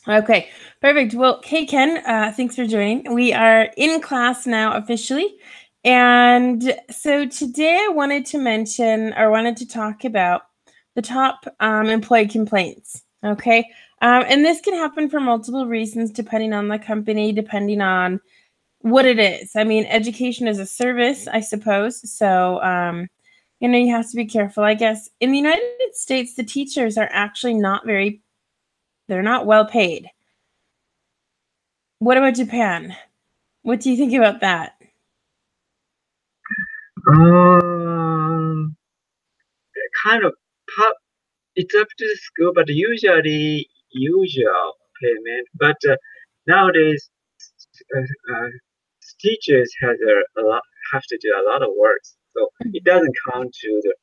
Okay, perfect. Well, hey, Ken, thanks for joining. We are in class now officially. And so today I wanted to mention or wanted to talk about the top employee complaints. Okay. And this can happen for multiple reasons, depending on the company, depending on what it is. I mean, education is a service, I suppose. So, you have to be careful, I guess. In the United States, the teachers are actually they're not well paid. What about Japan? What do you think about that? Um, kind of, po- it's up to the school, but usually usual payment. But nowadays, uh, uh, teachers have to do a lot of work, so it doesn't count to the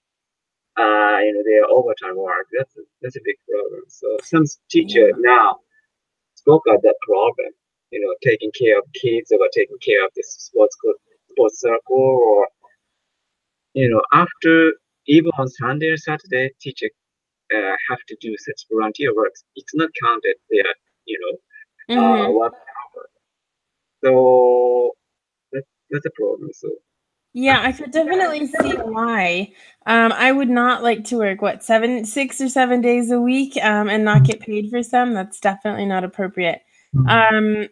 their overtime work. That's a big problem. So some teacher Yeah. now spoke of that problem. Taking care of kids or taking care of the sports circle, or after even on Sunday or Saturday, teacher have to do such volunteer works. It's not counted there, Mm-hmm. work hour. So that's a problem. So Yeah, I could definitely see why. I would not like to work, what, 6 or 7 days a week, and not get paid for some. That's definitely not appropriate. Um,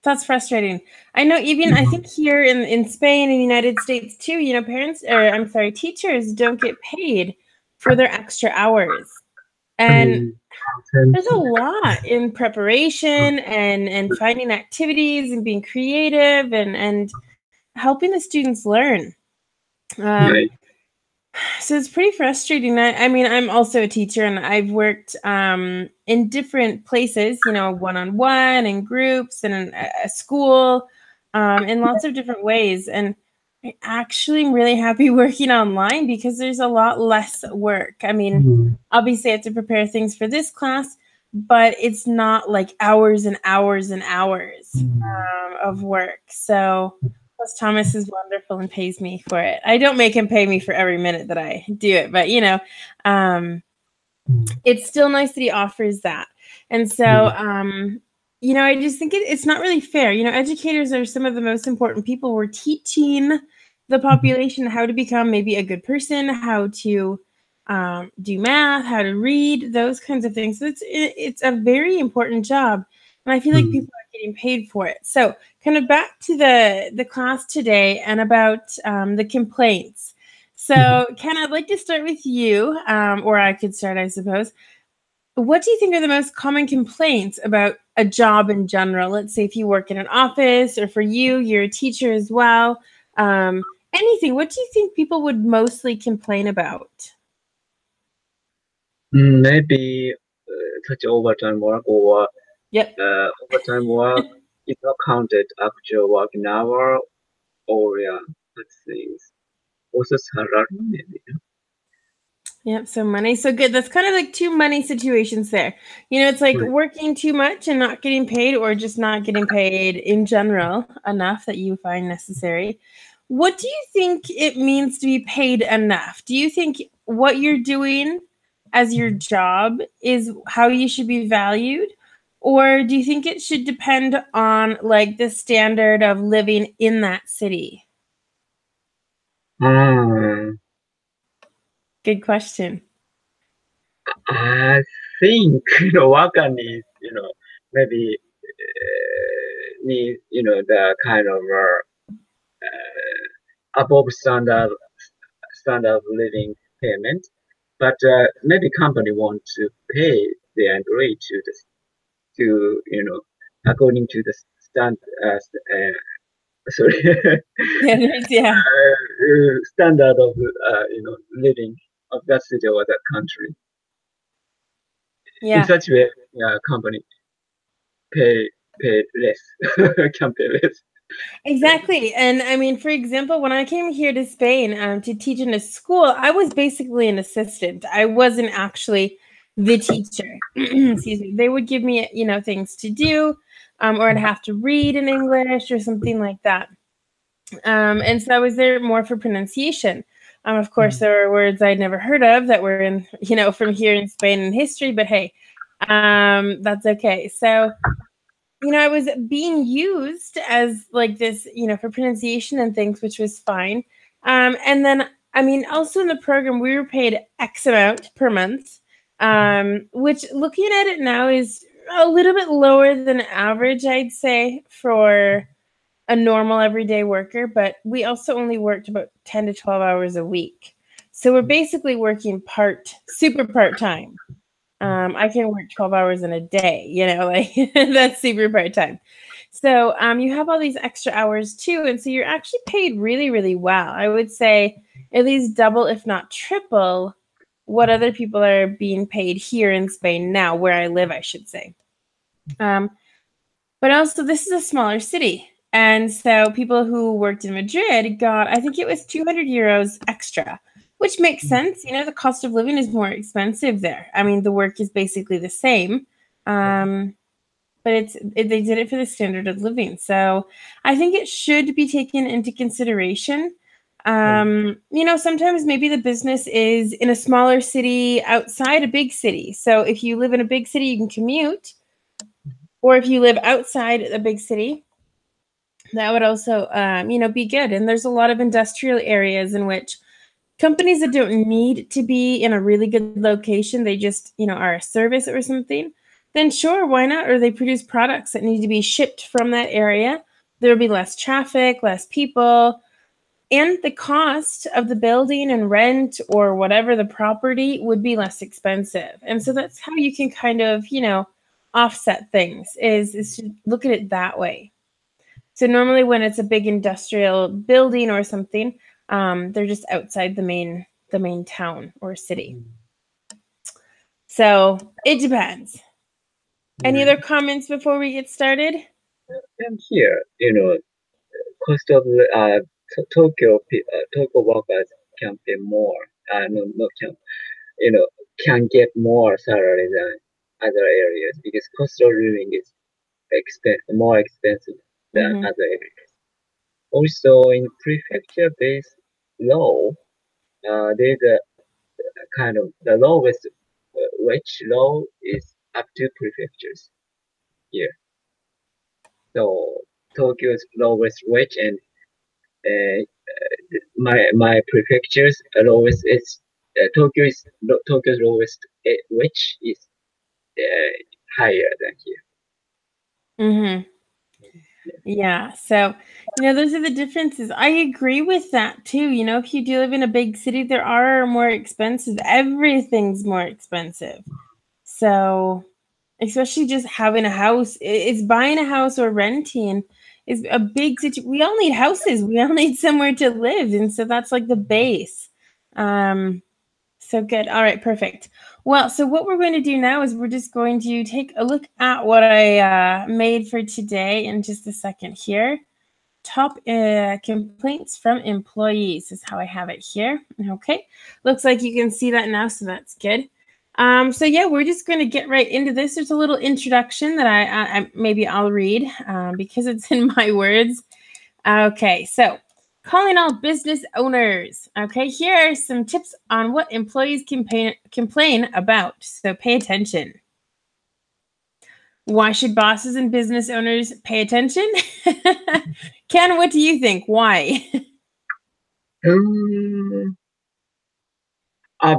that's frustrating. I know even I think here in Spain and the United States too, parents or I'm sorry, teachers don't get paid for their extra hours. And mm, there's a lot in preparation and finding activities and being creative and helping the students learn. Um, right. so it's pretty frustrating. I mean, I'm also a teacher and I've worked in different places, one-on-one and groups and in a school, in lots of different ways. And I actually am really happy working online because there's a lot less work. I mean, Mm, obviously I have to prepare things for this class, but it's not like hours and hours and hours mm, of work. So plus Thomas is wonderful and pays me for it. I don't make him pay me for every minute that I do it, but um, mm, it's still nice that he offers that. And so, mm, I just think it's not really fair. Educators are some of the most important people. We're teaching the mm, population how to become maybe a good person, how to do math, how to read, those kinds of things. So it's a very important job, and I feel like mm, people are getting paid for it. So, kind of back to the class today and about the complaints. mm. So, Ken, I'd like to start with you, or I could start, I suppose. What do you think are the most common complaints about a job in general? Let's say if you work in an office, or for you, you're a teacher as well. Anything. What do you think people would mostly complain about? Maybe such overtime work or Yep. overtime work is not counted actual working hour, or yeah, let's see, also salary maybe. Yep. So money. So good. That's kind of like two money situations there. It's like Right. working too much and not getting paid, or just not getting paid in general enough that you find necessary. What do you think it means to be paid enough? Do you think what you're doing as your job is how you should be valued? Or do you think it should depend on like the standard of living in that city? Um, Good question. I think worker needs maybe need the kind of above standard of living payment, but maybe company want to pay the employee to according to the stand sorry Yeah. standard of living of that city or that country. In Yeah. such way, company pay pay less, can pay less. Exactly. And I mean, for example, when I came here to Spain to teach in a school, I was basically an assistant. I wasn't actually the teacher. Excuse me. They would give me, things to do, or I'd have to read in English or something like that. And so I was there more for pronunciation. Of course, Mm, there were words I'd never heard of that were in, from here in Spain in history, but hey, That's okay. So, I was being used as like this, for pronunciation and things, which was fine. And then, also in the program, we were paid X amount per month, which looking at it now is a little bit lower than average, I'd say, for a normal everyday worker. But we also only worked about 10 to 12 hours a week. So we're basically working super part time. I can work 12 hours in a day, like that's super part time. So you have all these extra hours too. And so you're actually paid really, really well. I would say at least double, if not triple, what other people are being paid here in Spain now, where I live, I should say. But also, this is a smaller city. And so people who worked in Madrid got, I think it was 200 euros extra, which makes sense. The cost of living is more expensive there. The work is basically the same. But they did it for the standard of living. So I think it should be taken into consideration. Sometimes maybe the business is in a smaller city outside a big city. So if you live in a big city, you can commute. Or if you live outside a big city, that would also, be good. And there's a lot of industrial areas in which companies that don't need to be in a really good location, they just, are a service or something, then sure, why not? Or they produce products that need to be shipped from that area. There'll be less traffic, less people, and the cost of the building and rent or whatever the property would be less expensive. And so that's how you can kind of, offset things is to look at it that way. So normally when it's a big industrial building or something, they're just outside the main town or city. So it depends. Any other comments before we get started? And here, cost of Tokyo workers can pay more. No, no, can get more salary than other areas because cost of living is more expensive than other areas. Also, in prefecture-based law, there's a kind of the lowest wage law is up to prefectures here. So Tokyo's lowest wage and my prefecture's lowest is Tokyo's lowest wage is higher than here. Mm-hmm. Yeah. So, those are the differences. I agree with that too. If you do live in a big city, there are more expensive. Everything's more expensive. So, especially just having a house, is buying a house or renting is a big situation. We all need houses. We all need somewhere to live. And so that's like the base. So good. All right, perfect. Well, so what we're going to do now is we're just going to take a look at what I made for today in just a second here. Top complaints from employees is how I have it here. Okay, looks like you can see that now, so that's good. So yeah, we're just going to get right into this. There's a little introduction that I maybe I'll read because it's in my words. Okay, so calling all business owners. Okay, here are some tips on what employees complain about. So pay attention. Why should bosses and business owners pay attention? Ken, what do you think? Why?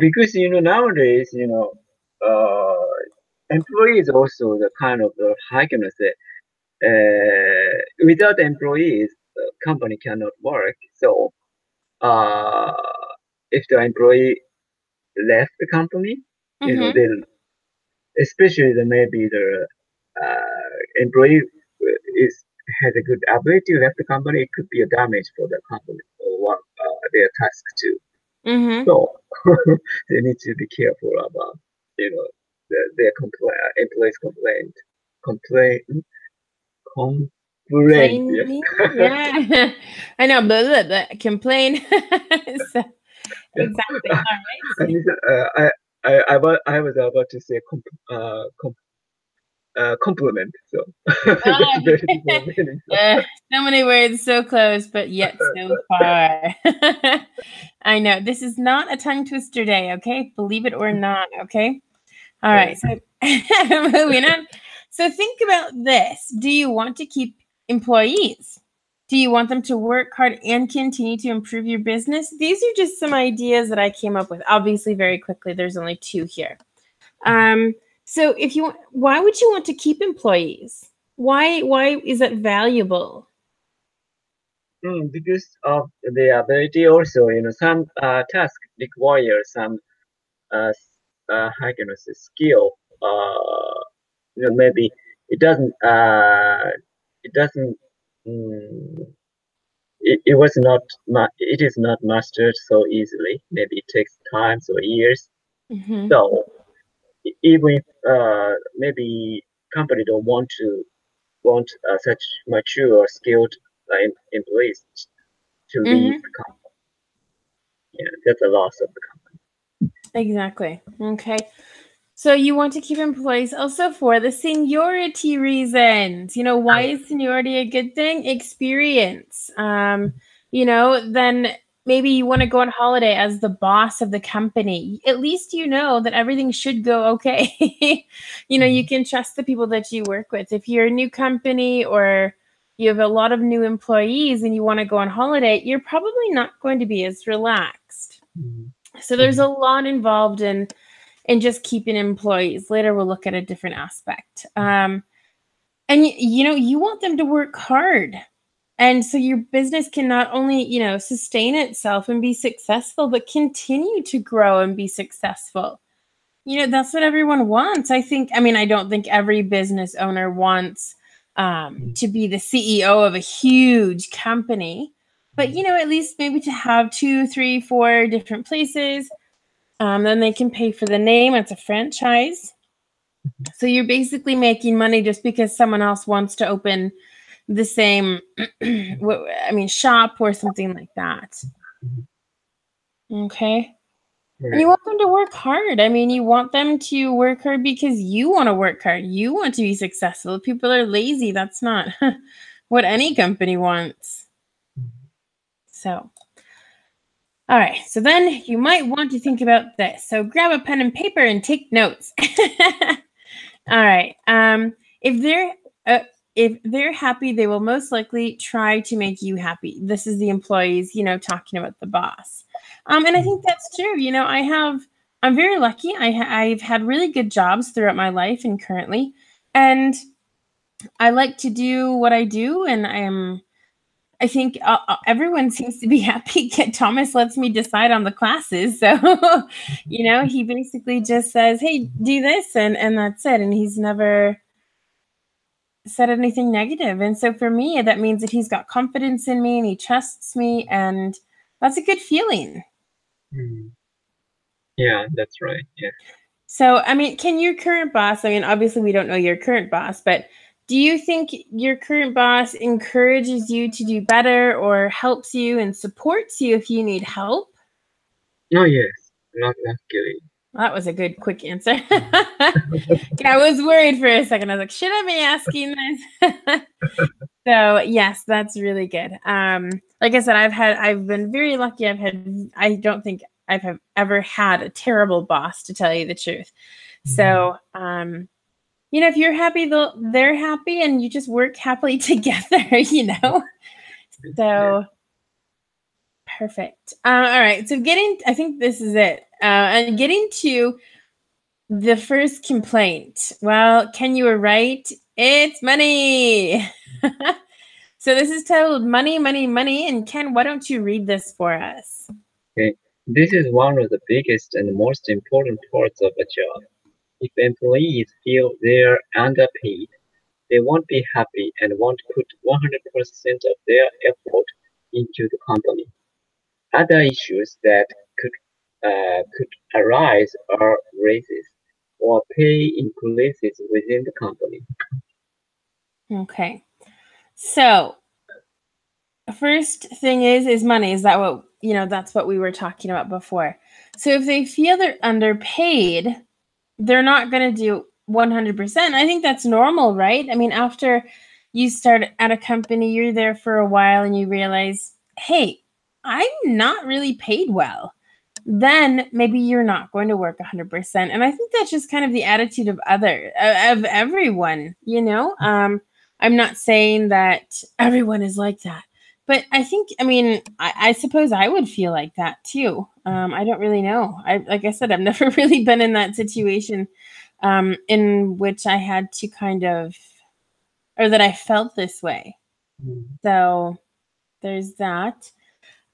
Because nowadays employees also the kind of how can I say without employees company cannot work. So if the employee left the company, they especially maybe the employee is has a good ability to left the company, it could be a damage for the company or their task too. So they need to be careful about their employees complain. Yeah, I know. Blah, complain. So, exactly. All right. I was about to say compliment. So that's very different meaning. So many words, so close, but yet so far. I know this is not a tongue twister day. Okay, believe it or not. Okay. All right. So moving on. So think about this. Do you want to keep employees? Do you want them to work hard and continue to improve your business? These are just some ideas that I came up with. Obviously, very quickly. There's only 2 here. So if you, why would you want to keep employees? Why is it valuable? Because of the ability also, some tasks require some how can I say, skill. Maybe it doesn't, it doesn't, mm, it was not, it is not mastered so easily. Maybe it takes time or years. Mm-hmm. So even if maybe company don't want such mature, skilled employees to leave Mm-hmm. the company. Yeah, that's a loss of the company. Exactly. Okay. So you want to keep employees also for the seniority reasons. Why is seniority a good thing? Experience. Then maybe you want to go on holiday as the boss of the company. At least you know that everything should go okay. You can trust the people that you work with. If you're a new company or you have a lot of new employees and you want to go on holiday, you're probably not going to be as relaxed. Mhm. So there's a lot involved in just keeping employees. Later, we'll look at a different aspect. And you want them to work hard. And so your business can not only, sustain itself and be successful, but continue to grow and be successful. That's what everyone wants. I don't think every business owner wants to be the CEO of a huge company, but, at least maybe to have 2, 3, 4 different places. Then they can pay for the name. It's a franchise. So you're basically making money just because someone else wants to open the same, shop or something like that. Okay. And you Right. want them to work hard. You want them to work hard because you want to work hard. You want to be successful. If people are lazy, that's not what any company wants. So, all right. So then you might want to think about this. So grab a pen and paper and take notes. All right. If they're uh, if they're happy, they will most likely try to make you happy. This is the employees, talking about the boss. And I think that's true. I'm very lucky. I've had really good jobs throughout my life and currently, and I like to do what I do, and I think everyone seems to be happy. Thomas lets me decide on the classes. So, he basically just says, hey, do this, and that's it. And he's never said anything negative. And so for me, that means that he's got confidence in me and he trusts me. And that's a good feeling. Mm. Yeah, that's right. Yeah. So, can your current boss, obviously we don't know your current boss, but do you think your current boss encourages you to do better or helps you and supports you if you need help? Oh yes, not luckily. That was a good, quick answer. I was worried for a second. I was like, should I be asking this? So yes, that's really good. Like I said, I've been very lucky. I don't think I've ever had a terrible boss, to tell you the truth. So, if you're happy, they're happy, and you just work happily together. Yeah. So perfect. All right. So I think this is it. And getting to the first complaint. Well, Ken, you were right. It's money. So this is titled Money, Money, Money. And Ken, why don't you read this for us? Okay. This is one of the biggest and most important parts of a job. If employees feel they're underpaid, they won't be happy and won't put 100% of their effort into the company. Other issues that could arise are raises or pay increases within the company. Okay. So first thing is money. Is that what, that's what we were talking about before. So if they feel they're underpaid, they're not going to do 100%. I think that's normal, right? After you start at a company, you're there for a while and you realize, hey, I'm not really paid well. then maybe you're not going to work 100%. And I think that's just kind of the attitude of everyone, you know? I'm not saying that everyone is like that, but I think, I mean, I suppose I would feel like that too. I don't really know. Like I said, I've never really been in that situation in which I had to kind of, or that I felt this way. So there's that.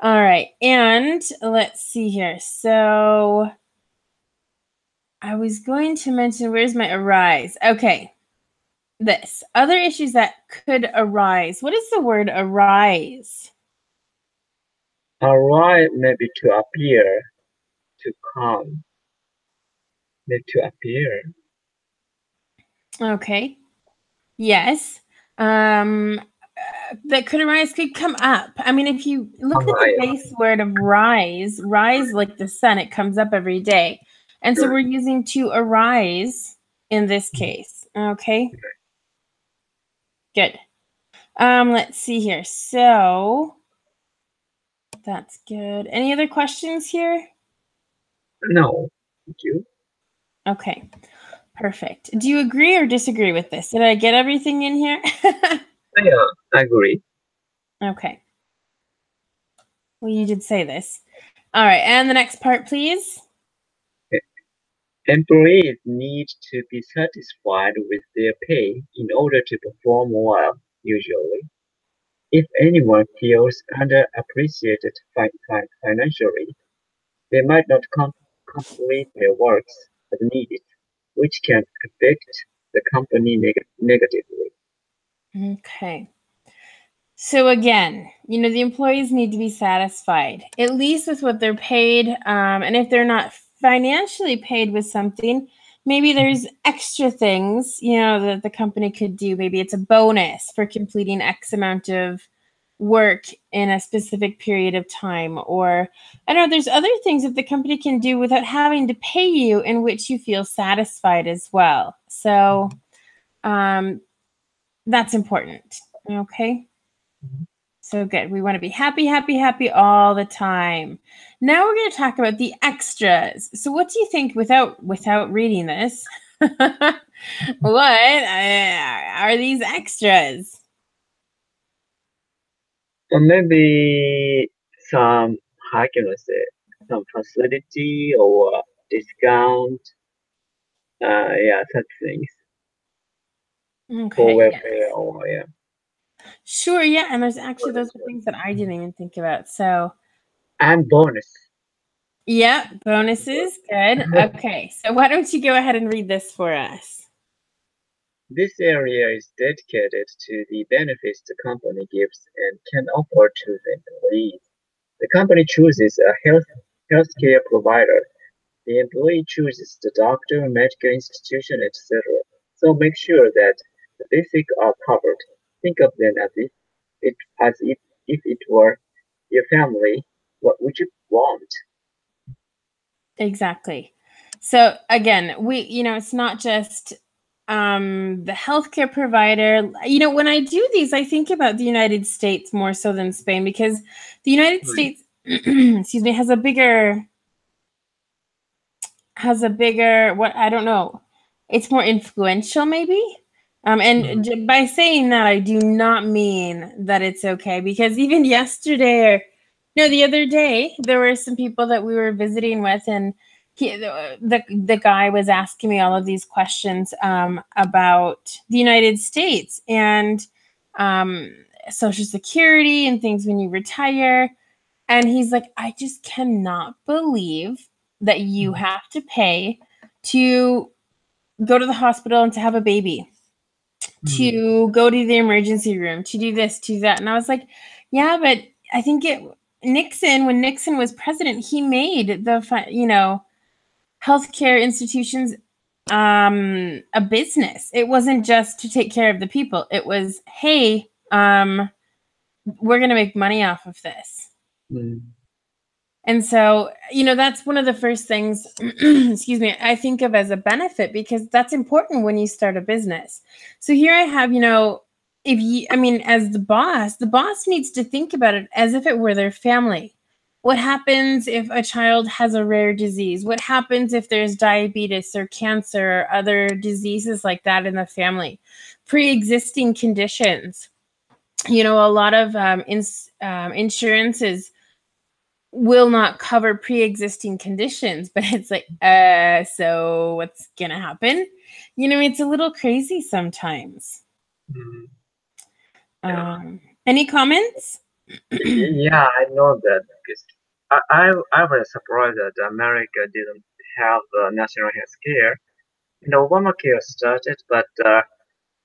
All right. And let's see here. So I was going to mention, where's my arise? Okay. This. Other issues that could arise. What is the word arise? Arise maybe to appear, to come, maybe to appear. Okay. Yes. That could arise, could come up. I mean, if you look at the base word of rise, rise like the sun, it comes up every day. And so we're using to arise in this case. Okay. Good. Let's see here. So that's good. Any other questions here? No, thank you. Okay. Perfect. Do you agree or disagree with this? Did I get everything in here? Yeah, I agree. Okay. Well, you did say this. All right. And the next part, please. Employees need to be satisfied with their pay in order to perform well, usually. If anyone feels underappreciated financially, they might not complete their works as needed, which can affect the company negatively. Okay. So again, you know, the employees need to be satisfied, at least with what they're paid. And if they're not financially paid with something, maybe there's extra things, you know, that the company could do. Maybe it's a bonus for completing X amount of work in a specific period of time. Or I don't know, there's other things that the company can do without having to pay you in which you feel satisfied as well. So that's important. Okay. So good. We want to be happy, happy, happy all the time. Now we're going to talk about the extras. So what do you think without reading this? What are these extras? Or maybe some, how can I say, some facility or discount, yeah, such things for Okay, yes. welfare or yeah. Sure, yeah, and there's actually those are things that I didn't even think about. So, And bonus. yeah, bonuses, good. Okay, so why don't you go ahead and read this for us? This area is dedicated to the benefits the company gives and can offer to the employees. The company chooses a healthcare provider. The employee chooses the doctor, medical institution, etc. So make sure that the basics are covered. Think of them as if it were your family. What would you want? Exactly. So again, you know, it's not just the healthcare provider. You know, when I do these, I think about the United States more so than Spain because the United Right. States, excuse me, has a bigger what I don't know. It's more influential, maybe. And by saying that, I do not mean that it's okay because even yesterday or no, the other day, there were some people that we were visiting with, and the guy was asking me all of these questions about the United States and um, Social Security and things when you retire. And he's like, I just cannot believe that you have to pay to go to the hospital and to have a baby, to go to the emergency room, to do this, to that. And I was like, yeah, but I think when Nixon was president, he made healthcare institutions a business. It wasn't just to take care of the people. It was, hey, we're going to make money off of this. Mm. And so, you know, that's one of the first things, excuse me, I think of as a benefit because that's important when you start a business. So here I have, you know, as the boss needs to think about it as if it were their family. What happens if a child has a rare disease? What happens if there's diabetes or cancer or other diseases like that in the family? Pre-existing conditions. A lot of insurances will not cover pre-existing conditions, but it's like, so what's gonna happen? It's a little crazy sometimes. Yeah. Any comments? Yeah, I know that because I was surprised that America didn't have national health care. Obamacare started, but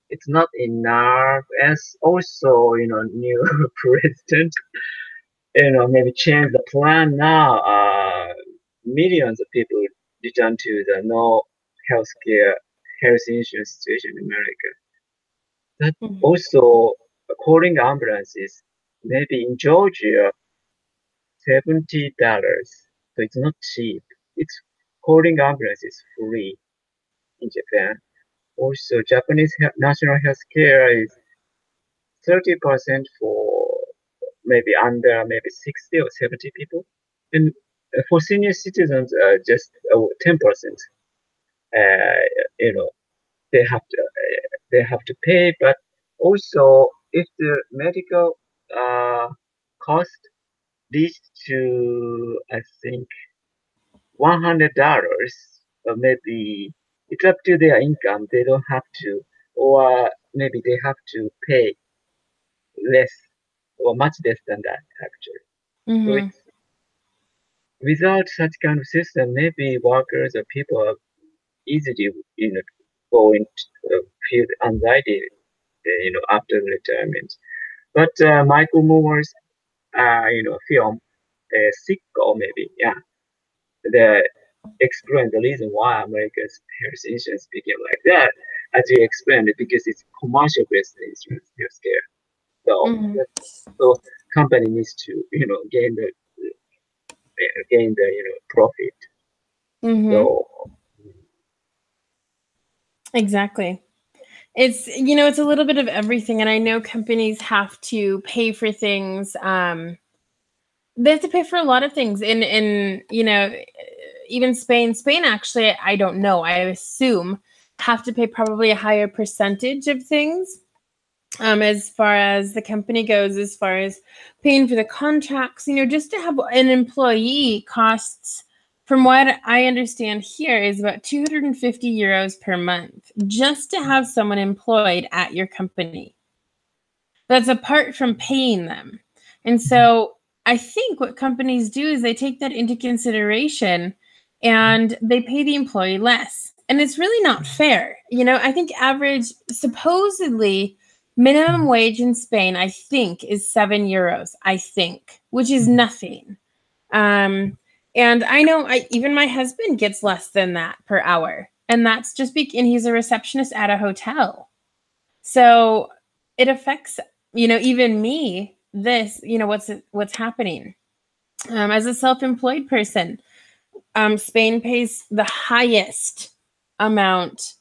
it's not enough. As also, new president, maybe change the plan now. Millions of people return to the no healthcare, health insurance situation in America. That also calling ambulances, maybe in Georgia, $70. So it's not cheap. It's calling ambulance is free in Japan. Also, Japanese national health care is 30% for maybe under maybe 60 or 70 people. And for senior citizens, just 10%. Uh, you know, they have to pay, but also if the medical cost reach to I think $100, or maybe it's up to their income. They don't have to, or maybe they have to pay less or much less than that actually. So Mm-hmm. it's without such kind of system, maybe workers or people are easily going to feel anxiety, after retirement. But Michael Moore's film, Sicko maybe, yeah, the explain the reason why America's health insurance became like that, as you explained, because it's commercial based insurance healthcare. So Mm-hmm. so company needs to gain the profit. Mm-hmm. So Exactly. It's a little bit of everything, and I know companies have to pay for things. They have to pay for a lot of things, in even Spain actually, I don't know, I assume have to pay probably a higher percentage of things, as far as the company goes, as far as paying for the contracts. Just to have an employee costs, from what I understand here, is about 250 euros per month just to have someone employed at your company. That's apart from paying them. And so I think what companies do is they take that into consideration and they pay the employee less. And it's really not fair. I think average, supposedly, minimum wage in Spain, I think, is 7 euros, I think, which is nothing. And I know even my husband gets less than that per hour. And that's just and he's a receptionist at a hotel. So it affects, even me, what's happening. As a self-employed person, Spain pays the highest amount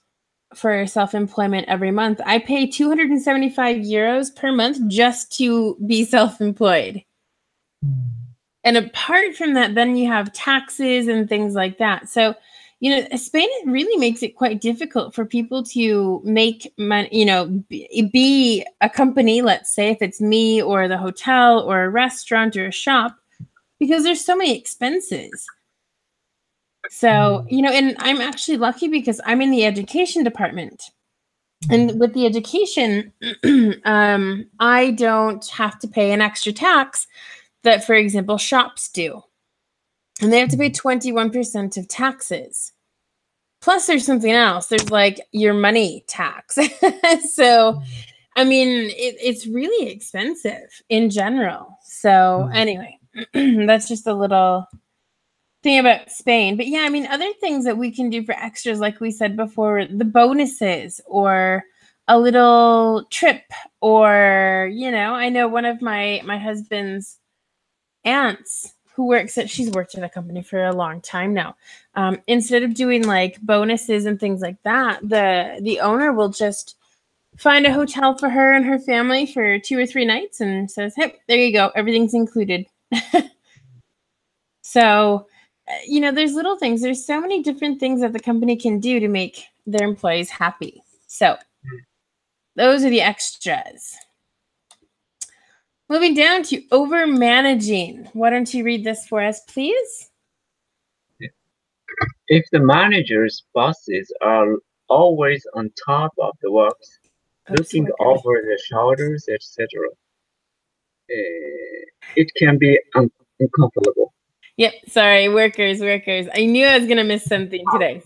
for self-employment every month. I pay 275 euros per month just to be self-employed. And apart from that, then you have taxes and things like that. So, Spain really makes it quite difficult for people to make money, be a company, let's say, if it's me or the hotel or a restaurant or a shop, because there's so many expenses. So, and I'm actually lucky because I'm in the education department. And with the education, I don't have to pay an extra tax that, for example, shops do. And they have to pay 21% of taxes. Plus, there's something else. There's like your money tax. So, I mean, it's really expensive in general. So, anyway, that's just a little thing about Spain. But yeah, I mean, other things that we can do for extras, like we said before, the bonuses or a little trip, or, I know one of my husband's aunts she's worked at a company for a long time now. Instead of doing like bonuses and things like that, the owner will just find a hotel for her and her family for 2 or 3 nights and says, hey, there you go, everything's included. So, there's little things. There's so many different things that the company can do to make their employees happy. So, those are the extras. Moving down to over managing. Why don't you read this for us, please? If the manager's bosses are always on top of the works, looking over their shoulders, etc., it can be uncomfortable. Yep, sorry, workers. I knew I was going to miss something today.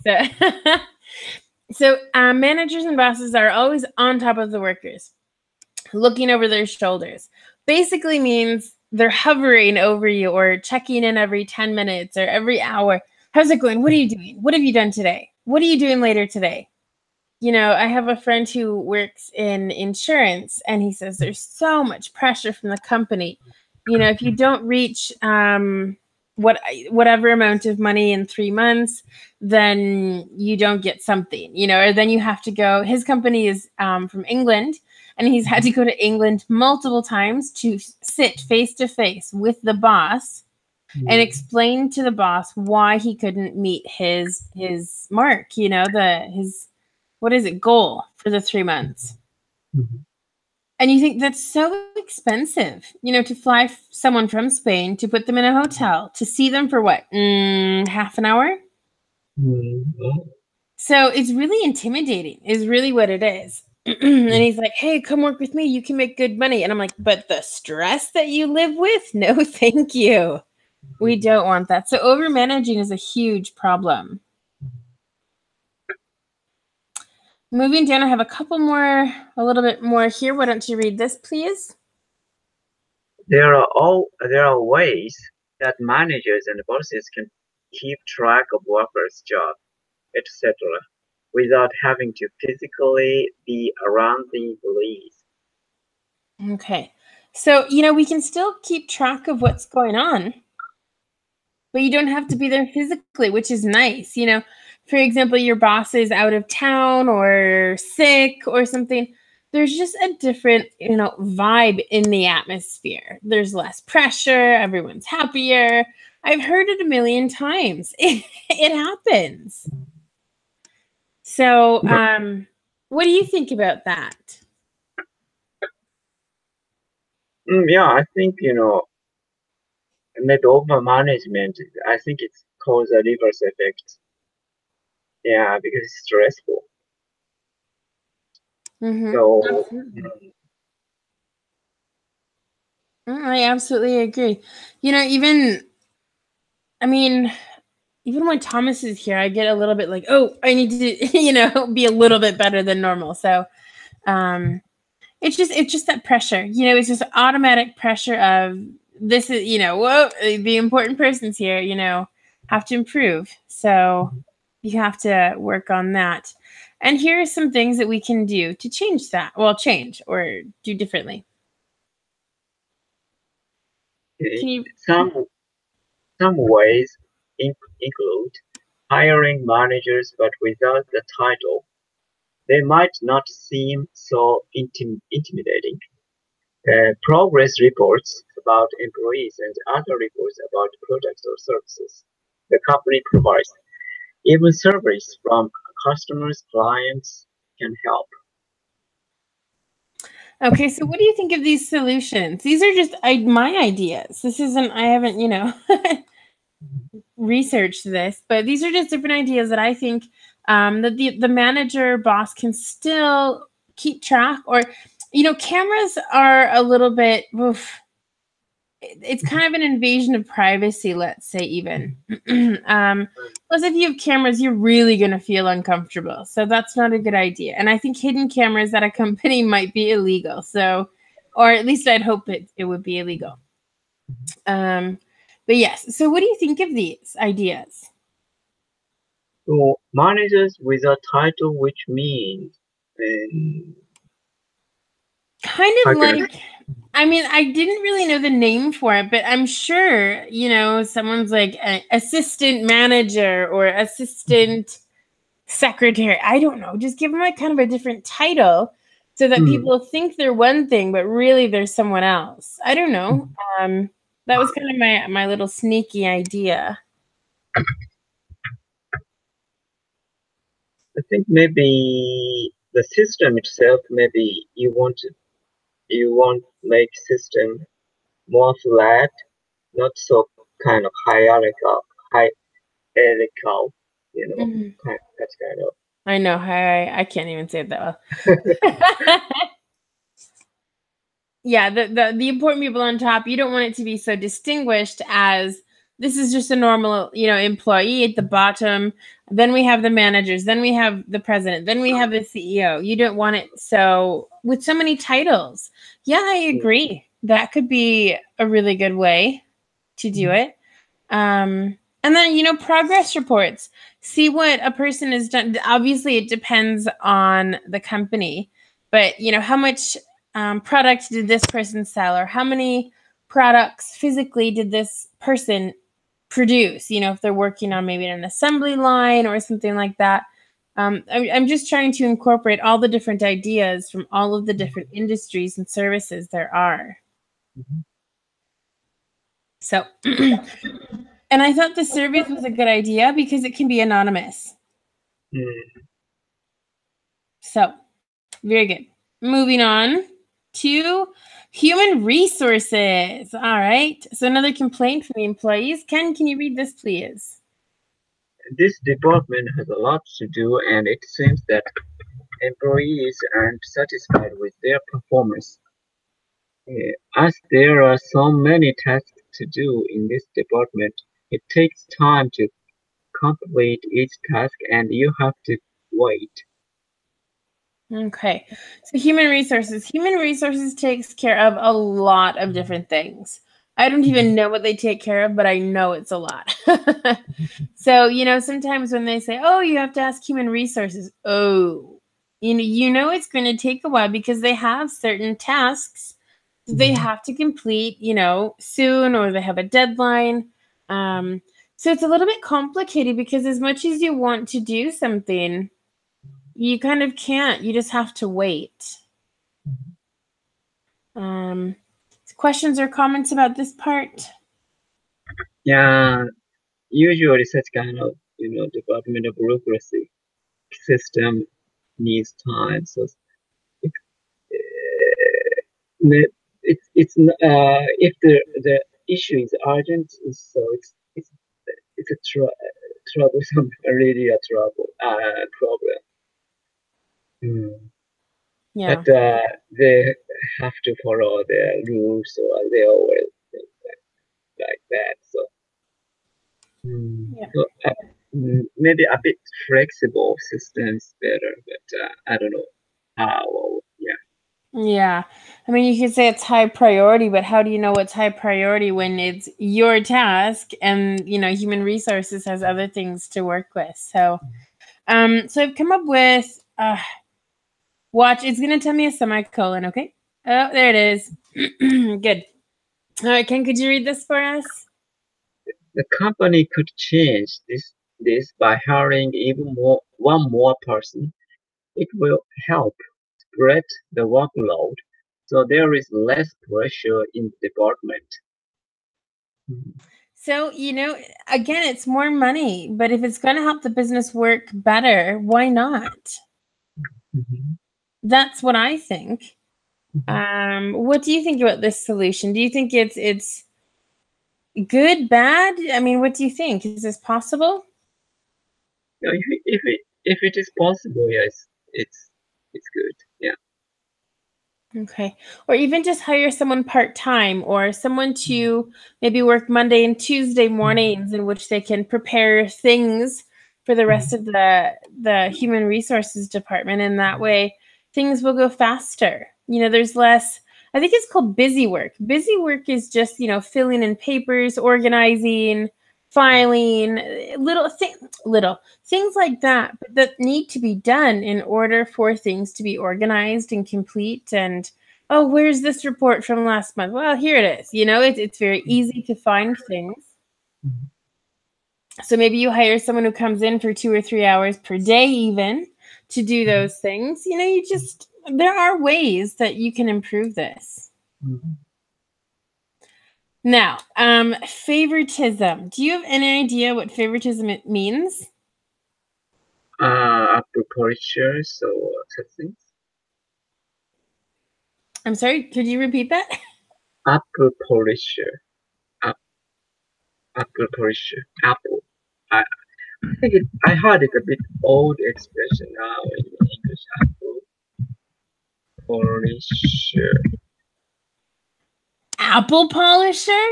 So managers and bosses are always on top of the workers, looking over their shoulders. Basically means they're hovering over you or checking in every 10 minutes or every hour. How's it going? What are you doing? What have you done today? What are you doing later today? I have a friend who works in insurance, and he says there's so much pressure from the company. If you don't reach whatever amount of money in 3 months, then you don't get something, or then you have to go. His company is from England, and he's had to go to England multiple times to sit face to face with the boss and explain to the boss why he couldn't meet his mark, his what is it, goal for the 3 months. Mm-hmm. And you think that's so expensive, to fly someone from Spain, to put them in a hotel, to see them for what, half an hour? Mm-hmm. So it's really intimidating, is really what it is. And he's like, hey, come work with me. You can make good money. And I'm like, but the stress that you live with? No, thank you. We don't want that. So over managing is a huge problem. Moving down, I have a little bit more here. Why don't you read this, please? There are ways that managers and bosses can keep track of workers' jobs, etc., without having to physically be around the employees. Okay. So, we can still keep track of what's going on, but you don't have to be there physically, which is nice. For example, your boss is out of town or sick or something. There's just a different, vibe in the atmosphere. There's less pressure. Everyone's happier. I've heard it a million times. It happens. So, what do you think about that? Yeah, I think, maybe over management, I think it's caused a reverse effect. Yeah, because it's stressful. Mm-hmm. So, I absolutely agree. Even when Thomas is here, I get a little bit like, oh, I need to, be a little bit better than normal. So, it's just that pressure, it's just automatic pressure of this is, whoa, the important person's here, have to improve. So you have to work on that. And here are some things that we can do to change that. Well, change or do differently. Can you? some ways include hiring managers but without the title. They might not seem so intimidating. Progress reports about employees and other reports about products or services the company provides. Even surveys from customers, clients can help. Okay, so what do you think of these solutions? These are just my ideas. I haven't, researched this, but these are just different ideas that I think that the manager boss can still keep track. Or, cameras are a little bit, it's kind of an invasion of privacy, let's say, even. Plus, if you have cameras, you're really going to feel uncomfortable. So that's not a good idea. And I think hidden cameras at a company might be illegal. So, or at least I'd hope it would be illegal. But yes, so what do you think of these ideas? So managers with a title, which means Kind of like, I didn't really know the name for it, but I'm sure, someone's like assistant manager or assistant secretary. I don't know. Just give them like kind of a different title so that people think they're one thing, but really they're someone else. I don't know. That was kind of my little sneaky idea. I think maybe the system itself, maybe you want make system more flat, not so kind of hierarchical, Mhm. that's kind of. I know. I can't even say it that well. Yeah, the important people on top, you don't want it to be so distinguished as this is just a normal, employee at the bottom. Then we have the managers, then we have the president, then we have the CEO. You don't want it so with so many titles. Yeah, I agree. That could be a really good way to do it. And then, progress reports. See what a person has done. Obviously, it depends on the company, but how much product did this person sell, or how many products physically did this person produce? If they're working on maybe an assembly line or something like that. I'm just trying to incorporate all the different ideas from all of the different industries and services there are. So, and I thought the surveys was a good idea because it can be anonymous. So, very good. Moving on to human resources. All right. So, another complaint from the employees. Ken, can you read this, please? This department has a lot to do, and it seems that employees aren't satisfied with their performance. As there are so many tasks to do in this department, it takes time to complete each task and you have to wait. Okay. So human resources. Human resources takes care of a lot of different things. I don't even know what they take care of, but I know it's a lot. So, sometimes when they say, "Oh, you have to ask human resources." Oh, it's going to take a while because they have certain tasks that they have to complete, soon, or they have a deadline. So it's a little bit complicated because as much as you want to do something, you kind of can't. You just have to wait. Questions or comments about this part? Yeah, usually such kind of department of bureaucracy system needs time. So it, if the issue is urgent, so it's a troublesome, really a problem. Yeah. But they have to follow the rules, or they always think like that. So, Yeah. so maybe a bit flexible systems better, but I don't know how. Yeah. Yeah. I mean, you could say it's high priority, but how do you know what's high priority when it's your task and, human resources has other things to work with? So, so I've come up with watch. It's going to tell me a semicolon, okay? Oh, there it is. Good. All right, Ken, could you read this for us? The company could change this by hiring one more person. It will help spread the workload, so there is less pressure in the department. So, again, it's more money, but if it's going to help the business work better, why not? Mhm. That's what I think. What do you think about this solution? Do you think it's good, bad? I mean, what do you think? Is this possible? Yeah, if it is possible, yes, it's good. Yeah. Okay. Or even just hire someone part-time or someone to maybe work Monday and Tuesday mornings in which they can prepare things for the rest of the human resources department, and that way things will go faster. There's less. I think it's called busy work. Busy work is just, filling in papers, organizing, filing, little things like that, but that need to be done in order for things to be organized and complete. And oh, where's this report from last month? Well, here it is. It's very easy to find things. So maybe you hire someone who comes in for 2 or 3 hours per day, even to do those things. There are ways that you can improve this. Now, favoritism. Do you have any idea what favoritism it means? Apple polishers or such things. I'm sorry, could you repeat that? Apple polisher. Apple polisher. Apple. I think I heard it a bit old expression now in English. Apple polisher. Apple polisher?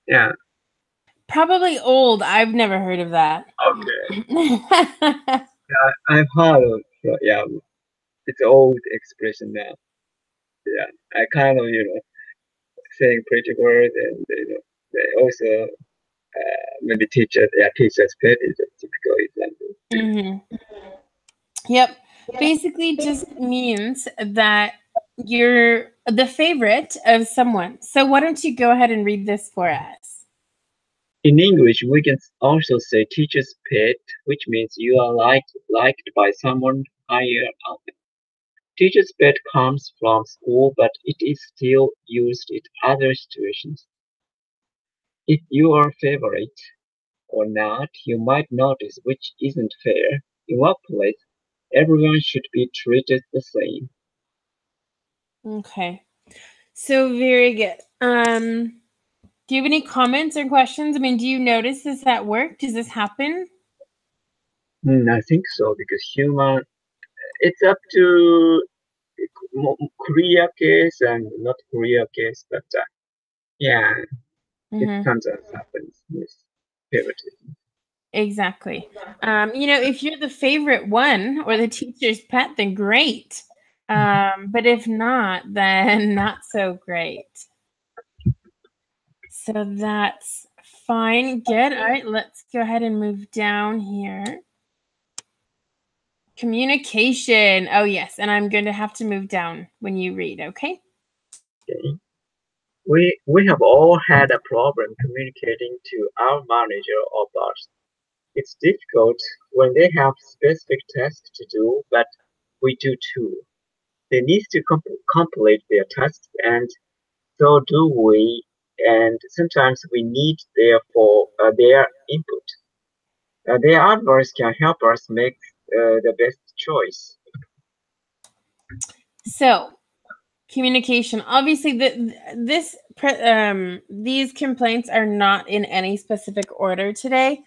Yeah. Probably old. I've never heard of that. Okay. Yeah, I've heard of it's old expression now. Yeah, I kind of saying pretty word and they also maybe teachers pet is a typical example. Mm-hmm. Yep. Basically just means that you're the favorite of someone. So why don't you go ahead and read this for us? In English, we can also say teacher's pet, which means you are liked by someone higher up. Teacher's pet comes from school, but it is still used in other situations. If you are favorite or not, you might notice which isn't fair. In workplace, everyone should be treated the same. Okay. So very good. Do you have any comments or questions? I mean, do you notice this at work? Does this happen? I think so because it's up to Korea case and not Korea case, but yeah, it Mm-hmm. sometimes happens with favoritism. Exactly. If you're the favorite one or the teacher's pet, then great. But if not, then not so great. So that's fine. Good. All right, let's go ahead and move down here. Communication. Oh, yes. And I'm going to have to move down when you read, okay? Okay. We have all had a problem communicating to our manager or boss. It's difficult when they have specific tasks to do, but we do too. They need to complete their tasks, and so do we. And sometimes we need their input. Their advice can help us make the best choice. So, communication. Obviously, these complaints are not in any specific order today,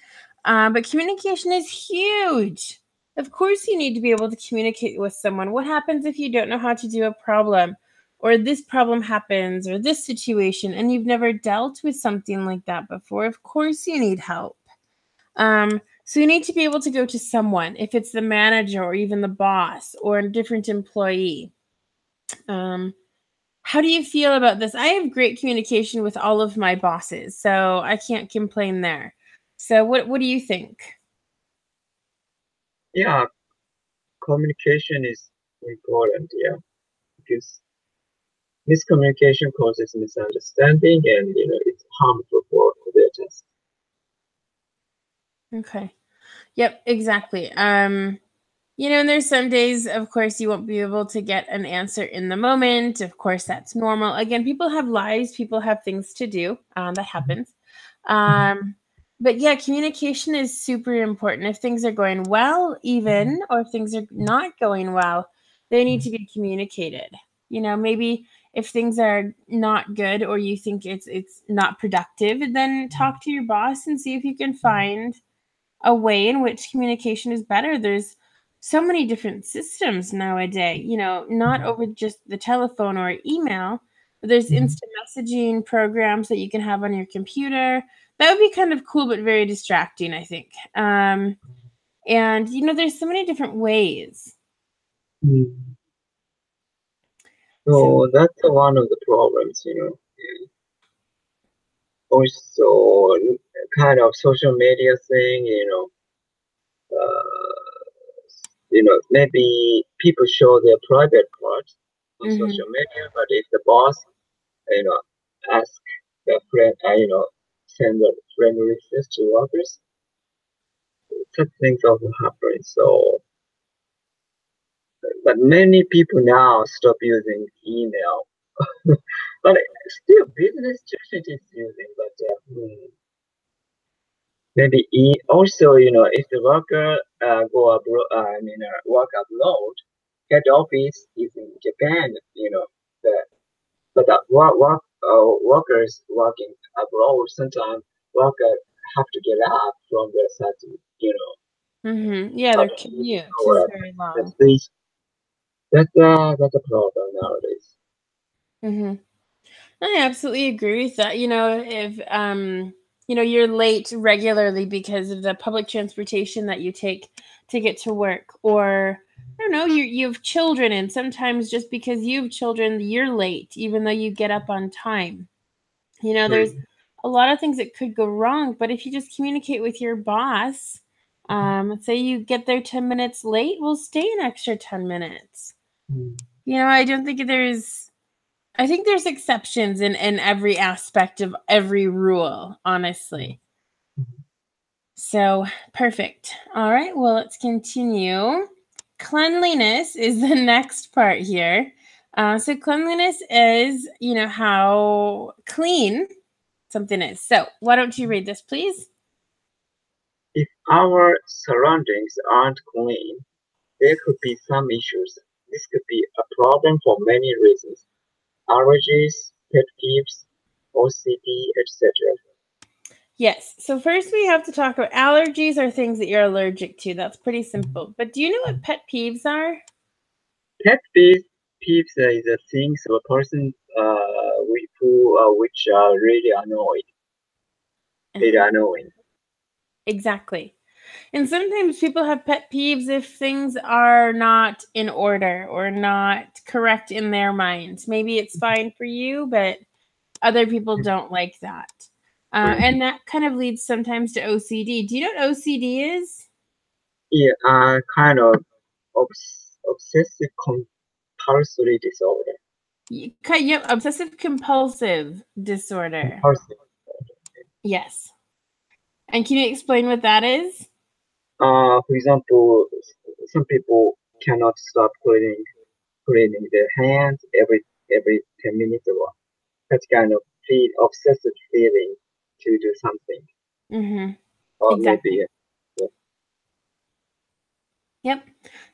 but communication is huge. Of course, you need to be able to communicate with someone. What happens if you don't know how to do a problem, or this problem happens, or this situation, and you've never dealt with something like that before? Of course, you need help. So you need to be able to go to someone, if it's the manager or even the boss or a different employee. Um, how do you feel about this? I have great communication with all of my bosses, so I can't complain there. So what do you think? Yeah, communication is important. Yeah, because miscommunication causes misunderstanding, and it's harmful for their test. Okay. Yep, exactly. And there's some days, of course, you won't be able to get an answer in the moment. Of course, that's normal. Again, people have lives, people have things to do. That happens. Um, but yeah, communication is super important. If things are going well, even, or if things are not going well, they need to be communicated. Maybe if things are not good or you think it's not productive, then talk to your boss and see if you can find a way in which communication is better. There's so many different systems nowadays, not over just the telephone or email, but there's instant messaging programs that you can have on your computer. That would be kind of cool, but very distracting, I think. And there's so many different ways. Mm. So, So that's one of the problems. Also, kind of social media thing. Uh, maybe people show their private part on mhm. social media, but if the boss, you know, ask the friend, send a friend request to others, such things also happen. So, but many people now stop using email. but still business judgment is using, but maybe also, if the worker go abroad, work abroad, head office is in Japan, the, but the workers working abroad sometimes worker have to get up from the certain, Yeah, their certain commute is hour. very long. That's a problem nowadays. I absolutely agree with that. If you're late regularly because of the public transportation that you take to get to work, or I don't know, you have children, and sometimes just because you have children, you're late, even though you get up on time. There's Mm, a lot of things that could go wrong, but if you just communicate with your boss, say you get there 10 minutes late, we'll stay an extra 10 minutes. mm, I don't think I think there's exceptions in every aspect of every rule, honestly. So, perfect. All right, well, let's continue. Cleanliness is the next part here. So, cleanliness is, how clean something is. So, why don't you read this, please? If our surroundings aren't clean, there could be some issues. This could be a problem for many reasons: allergies, pet peeves, OCD, etc. Yes. So, first we have to talk about allergies are things that you're allergic to. That's pretty simple. But do you know what pet peeves are? Pet peeves is a things of a person which are really really Uh-huh. annoying. Exactly. And sometimes people have pet peeves if things are not in order or not correct in their minds. Maybe it's fine for you, but other people don't like that. And that kind of leads sometimes to OCD. Do you know what OCD is? Yeah, kind of obsessive compulsory disorder. Yep, obsessive compulsive disorder. Compulsive. Yes. And can you explain what that is? For example, some people cannot stop cleaning their hands every 10 minutes or that kind of obsessive feeling to do something, Mm-hmm. or Exactly. maybe Yep.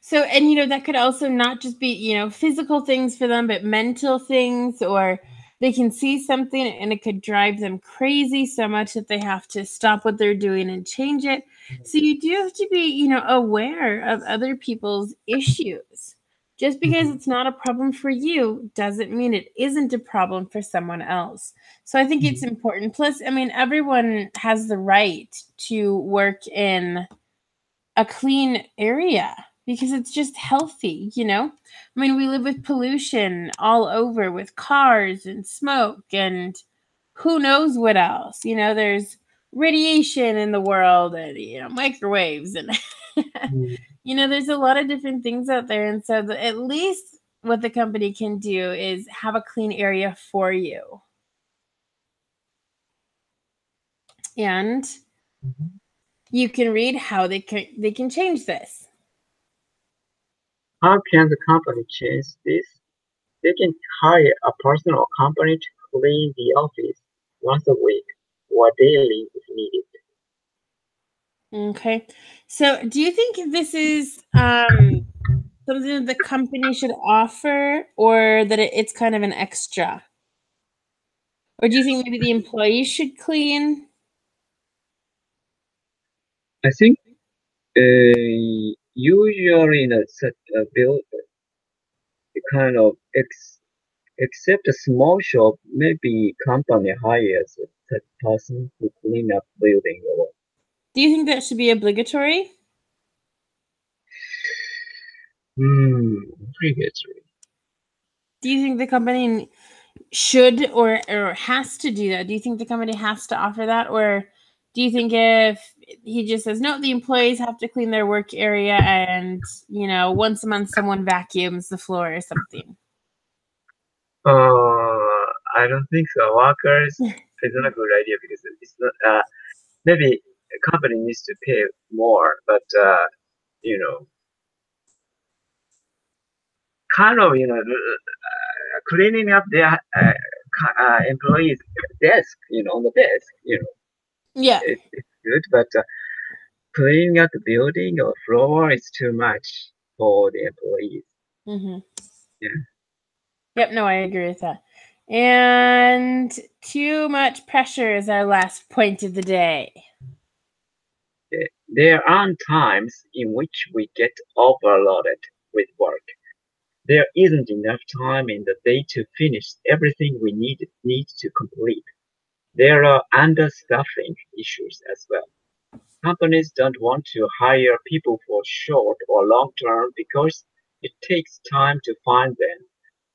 So, and that could also not just be, physical things for them, but mental things, or they can see something and it could drive them crazy so much that they have to stop what they're doing and change it. So, you do have to be, aware of other people's issues. Just because Mhm, it's not a problem for you doesn't mean it isn't a problem for someone else. So, I think it's mhm, important. Plus, I mean, everyone has the right to work in a clean area because it's just healthy. I mean, we live with pollution all over with cars and smoke and who knows what else. There's radiation in the world and, microwaves and, mhm. there's a lot of different things out there. And so, at least what the company can do is have a clean area for you. And you can read how they can change this. How can the company change this? They can hire a person or company to clean the office once a week or daily if needed. Okay. So, do you think this is something that the company should offer, or that it's kind of an extra? Or do you think maybe the employees should clean? I think usually in a set build kind of except a small shop, maybe company hires that person to clean up building or Do you think that should be obligatory? obligatory. Do you think the company should or has to do that? Do you think the company has to offer that, or do you think if he just says no, the employees have to clean their work area and once a month someone vacuums the floor or something? I don't think so. Workers is not a good idea because it's not. Maybe a company needs to pay more, but you know, kind of cleaning up their employees' desk, on the desk, Yeah. it's good, but cleaning out the building or floor is too much for the employees. Mm-hmm. Yeah. Yep, no, I agree with that. And too much pressure is our last point of the day. There are times in which we get overloaded with work. There isn't enough time in the day to finish everything we need to complete. There are understaffing issues as well. Companies don't want to hire people for short or long term because it takes time to find them,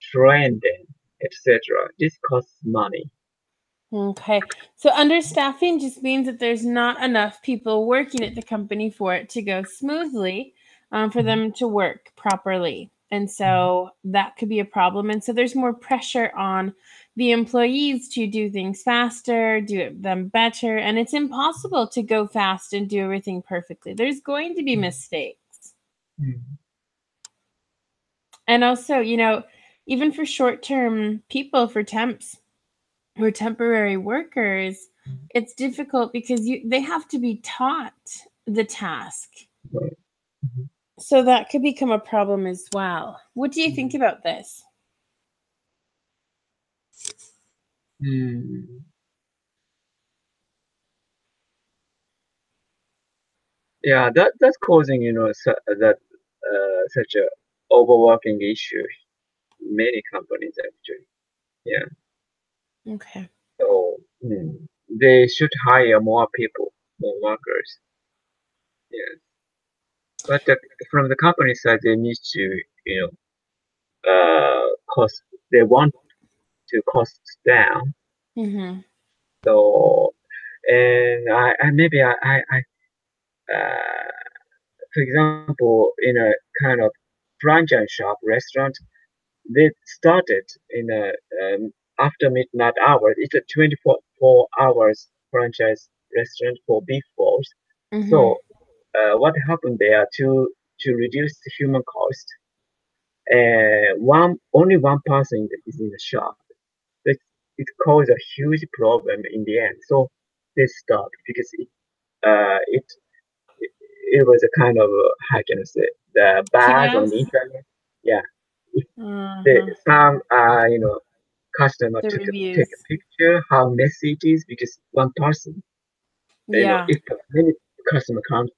train them, etc. This costs money. Okay. So understaffing just means that there's not enough people working at the company for it to go smoothly, for Mhm, them to work properly. And mhm, so that could be a problem. And so there's more pressure on the employees to do things faster, them better. And it's impossible to go fast and do everything perfectly. There's going to be mistakes. mhm, And also, even for short term people, for temps, or temporary workers, mhm. it's difficult because they have to be taught the task. Right. Mhm, So that could become a problem as well. What do you think mhm. about this? Mm. Yeah, that's causing that such a overworking issue in many companies actually. Yeah, Okay. so they should hire more people, more workers. Yeah, but from the company side, they need to cost. They want to cost down. Mm-hmm. So and I maybe I for example in a kind of franchise shop restaurant. They started in a after midnight hours. It's a 24 hours franchise restaurant for beef balls. Mm-hmm. So what happened there to reduce the human cost? One only one person is in the shop. It, it caused a huge problem in the end. So they stopped because uh, it it was a kind of how can I say the bad on the Chaos. internet. Yeah, if Uh-huh. some customer The take a reviews. picture how messy it is because one person, Yeah. if many customer comes,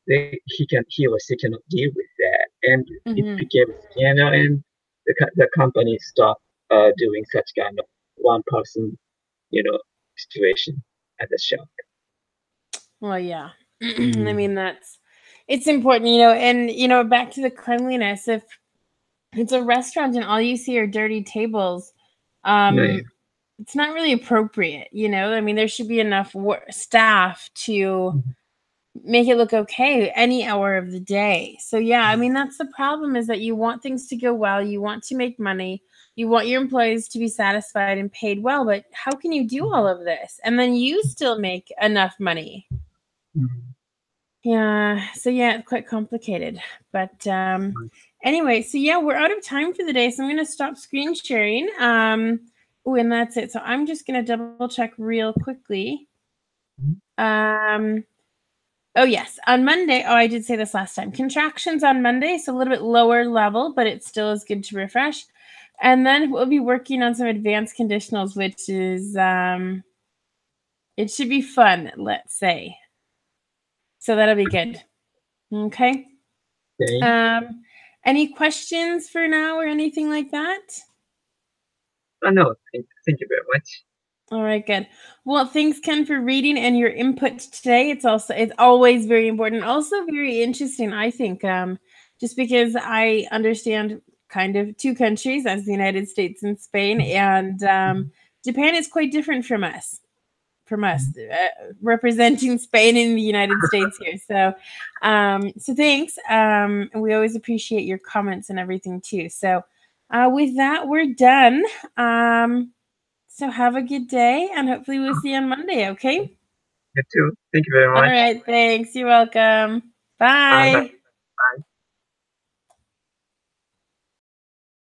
he or she cannot deal with that, and it Mm-hmm. became a scandal, and the company stopped doing such kind of one person, you know, situation at the shop. Well, yeah. I Mm. mean, it's important, and back to the cleanliness. If it's a restaurant and all you see are dirty tables, Yeah. um, it's not really appropriate. I mean, there should be enough staff to Mhm. make it look okay any hour of the day. So yeah, I mean, that's the problem, is that you want things to go well, you want to make money, you want your employees to be satisfied and paid well, but how can you do all of this and then you still make enough money? Mhm. Yeah, so yeah, it's quite complicated. But anyway, so yeah, we're out of time for the day, so I'm going to stop screen sharing. Oh, and that's it. So I'm just going to double check real quickly. Mhm. Um Oh, yes. On Monday, oh, I did say this last time. Contractions on Monday, so a little bit lower level, but it still is good to refresh. And then we'll be working on some advanced conditionals, which is it should be fun, let's say. So that'll be good. Okay. Okay. Um any questions for now or anything like that? No, thank you very much. All right, good. Well, thanks, Ken, for reading and your input today. It's always very important, also very interesting, I think, just because I understand kind of two countries as the United States and Spain, and Mhm. Japan is quite different from us, Mhm. representing Spain in the United States here. So thanks. And we always appreciate your comments and everything too. So, with that, we're done. So have a good day, and hopefully we'll see you on Monday, okay? You too. Thank you very All much. right, thanks. You're welcome. Bye. Bye. Bye.